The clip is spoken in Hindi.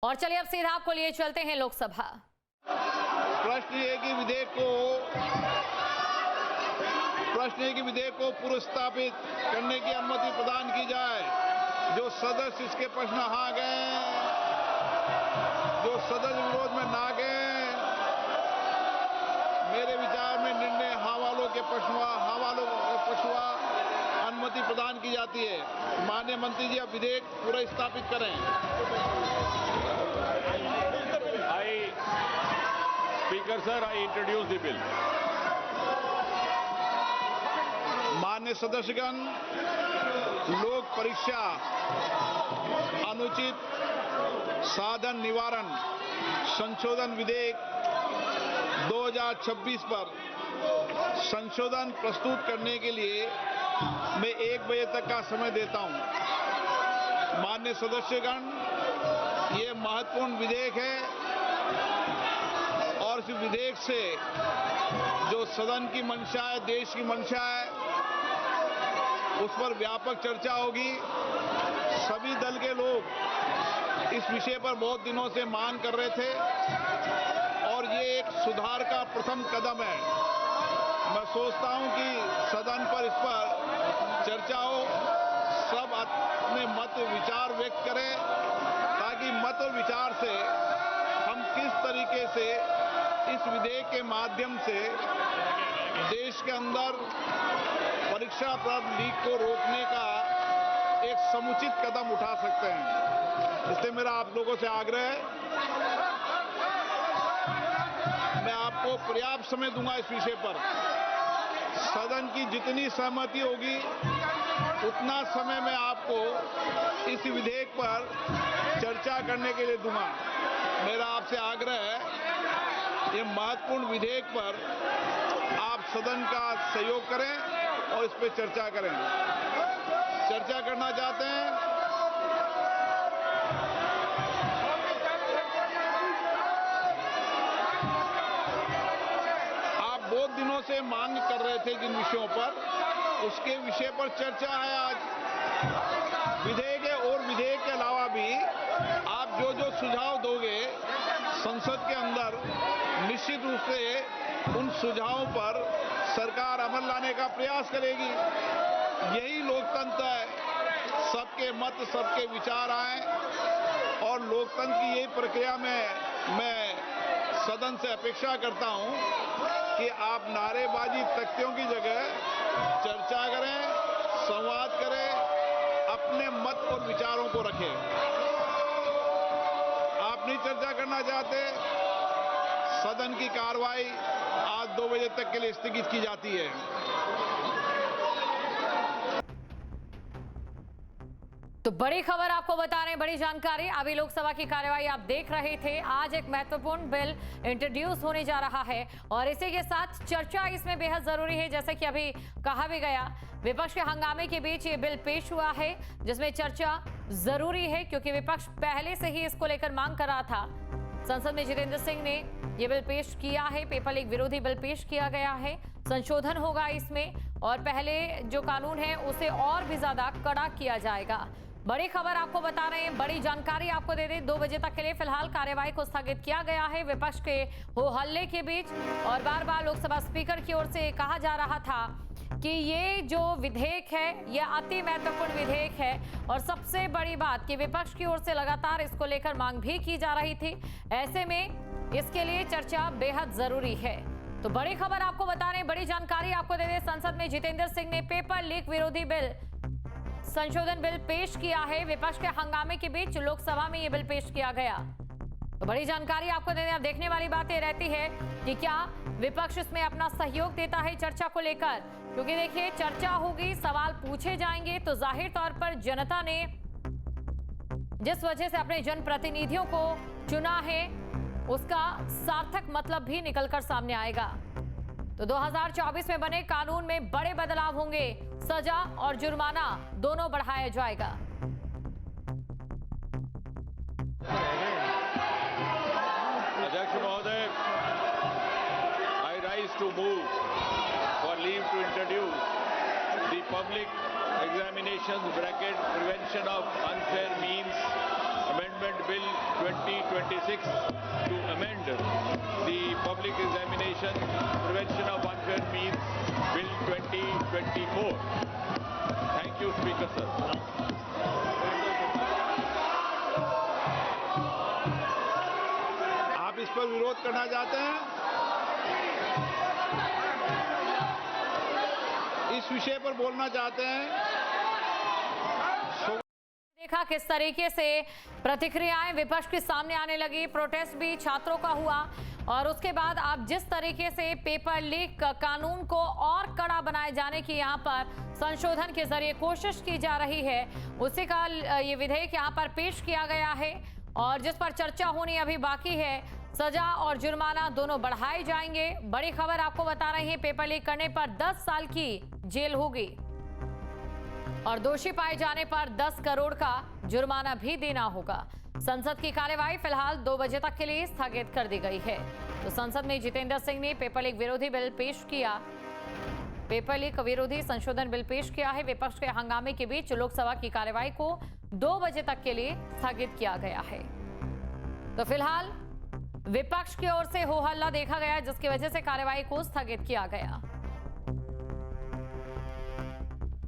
और चलिए अब सीधा आपको लिए चलते हैं लोकसभा। प्रश्न ये कि विधेयक को पुरस्तापित करने की अनुमति प्रदान की जाए। जो सदस्य इसके प्रश्न हाँ गए, जो सदस्य विरोध में ना गए, मेरे विचार में निर्णय हाँ वालों के पक्षवा अनुमति प्रदान की जाती है। माननीय मंत्री जी अब विधेयक पुरस्तापित करें। Speaker sir, I introduce the bill. मान्य सदस्यगण, लोक परीक्षा अनुचित साधन निवारण संशोधन विधेयक 2026 पर संशोधन प्रस्तुत करने के लिए मैं 1 बजे तक का समय देता हूं। मान्य सदस्यगण, ये महत्वपूर्ण विधेयक है और इस विधेयक से जो सदन की मंशा है, देश की मंशा है, उस पर व्यापक चर्चा होगी। सभी दल के लोग इस विषय पर बहुत दिनों से मांग कर रहे थे और ये एक सुधार का प्रथम कदम है। मैं सोचता हूं कि सदन पर इस पर चर्चा हो, सब अपने मत विचार व्यक्त करें ताकि मत और विचार से हम किस तरीके से इस विधेयक के माध्यम से देश के अंदर परीक्षा प्रारंभ लीक को रोकने का एक समुचित कदम उठा सकते हैं। इसलिए मेरा आप लोगों से आग्रह है, मैं आपको पर्याप्त समय दूंगा इस विषय पर। सदन की जितनी सहमति होगी उतना समय मैं आपको इस विधेयक पर चर्चा करने के लिए दूंगा। मेरा आपसे आग्रह है, ये महत्वपूर्ण विधेयक पर आप सदन का सहयोग करें और इस पर चर्चा करें। चर्चा करना चाहते हैं? आप बहुत दिनों से मांग कर रहे थे जिन विषयों पर, उसके विषय पर चर्चा है आज। विधेयक है और विधेयक के अलावा भी आप जो सुझाव दोगे संसद के अंदर, निश्चित रूप से उन सुझावों पर सरकार अमल लाने का प्रयास करेगी। यही लोकतंत्र है, सबके मत सबके विचार आए और लोकतंत्र की यही प्रक्रिया में मैं सदन से अपेक्षा करता हूं कि आप नारेबाजी तख्तियों की जगह चर्चा करें, संवाद करें, अपने मत और विचारों को रखें। आप नहीं चर्चा करना चाहते, सदन की कार्रवाई आज 2 बजे तक के लिए स्थगित की जाती है। तो बड़ी खबर आपको बता रहे हैं, बड़ी जानकारी। अभी लोकसभा की कार्यवाही आप देख रहे थे। आज एक महत्वपूर्ण बिल इंट्रोड्यूस होने जा रहा है और इसी के साथ चर्चा इसमें बेहद जरूरी है। जैसे कि अभी कहा भी गया, विपक्ष के हंगामे के बीच ये बिल पेश हुआ है जिसमें चर्चा जरूरी है क्योंकि विपक्ष पहले से ही इसको लेकर मांग कर रहा था। संसद में जितेंद्र सिंह ने यह बिल पेश किया है। पेपर लीक विरोधी बिल पेश किया गया है। संशोधन होगा इसमें और पहले जो कानून है उसे और भी ज्यादा कड़ा किया जाएगा। बड़ी खबर आपको बता रहे हैं, बड़ी जानकारी आपको दे दें। 2 बजे तक के लिए फिलहाल कार्यवाही को स्थगित किया गया है विपक्ष के हो हल्ले के बीच। और बार बार लोकसभा स्पीकर की ओर से कहा जा रहा था कि ये जो विधेयक है यह अति महत्वपूर्ण विधेयक है और सबसे बड़ी बात कि विपक्ष की ओर से लगातार इसको लेकर मांग भी की जा रही थी। ऐसे में इसके लिए चर्चा बेहद जरूरी है। तो बड़ी खबर आपको बता रहे हैं, बड़ी जानकारी आपको दे दें। संसद में जितेंद्र सिंह ने पेपर लीक विरोधी बिल संशोधन बिल पेश किया है। विपक्ष के हंगामे के बीच लोकसभा में यह बिल पेश किया गया। तो बड़ी जानकारी आपको दे दें। अब देखने वाली बात यह रहती है कि क्या विपक्ष इसमें अपना सहयोग देता है चर्चा को लेकर, क्योंकि देखिए चर्चा होगी, सवाल पूछे जाएंगे तो जाहिर तौर पर जनता ने जिस वजह से अपने जनप्रतिनिधियों को चुना है उसका सार्थक मतलब भी निकलकर सामने आएगा। तो 2024 में बने कानून में बड़े बदलाव होंगे। सजा और जुर्माना दोनों बढ़ाया जाएगा। अध्यक्ष महोदय, I rise to move for leave to introduce the public examinations (prevention of unfair means) amendment Amendment Bill 2026 to amend the Public Examination Prevention of Unfair Means Bill 2024. Thank you, Speaker, sir. आप इस पर विरोध करना चाहते हैं? इस विषय पर बोलना चाहते हैं? देखा किस तरीके से प्रतिक्रियाएं विपक्ष के सामने आने लगी। प्रोटेस्ट भी छात्रों का हुआ और उसके बाद आप जिस तरीके से पेपर लीक कानून को और कड़ा बनाए जाने की यहां पर संशोधन के जरिए कोशिश की जा रही है, उसी का ये विधेयक यहां पर पेश किया गया है और जिस पर चर्चा होनी अभी बाकी है। सजा और जुर्माना दोनों बढ़ाए जाएंगे। बड़ी खबर आपको बता रहे हैं, पेपर लीक करने पर 10 साल की जेल होगी और दोषी पाए जाने पर 10 करोड़ का जुर्माना भी देना होगा। संसद की कार्यवाही फिलहाल 2 बजे तक के लिए स्थगित कर दी गई है। तो संसद में जितेंद्र सिंह ने पेपर लीक विरोधी बिल पेश किया। पेपर लीक विरोधी संशोधन बिल पेश किया है। विपक्ष के हंगामे के बीच लोकसभा की कार्यवाही को 2 बजे तक के लिए स्थगित किया गया है। तो फिलहाल विपक्ष की ओर से हो हल्ला देखा गया, जिसकी वजह से कार्यवाही को स्थगित किया गया।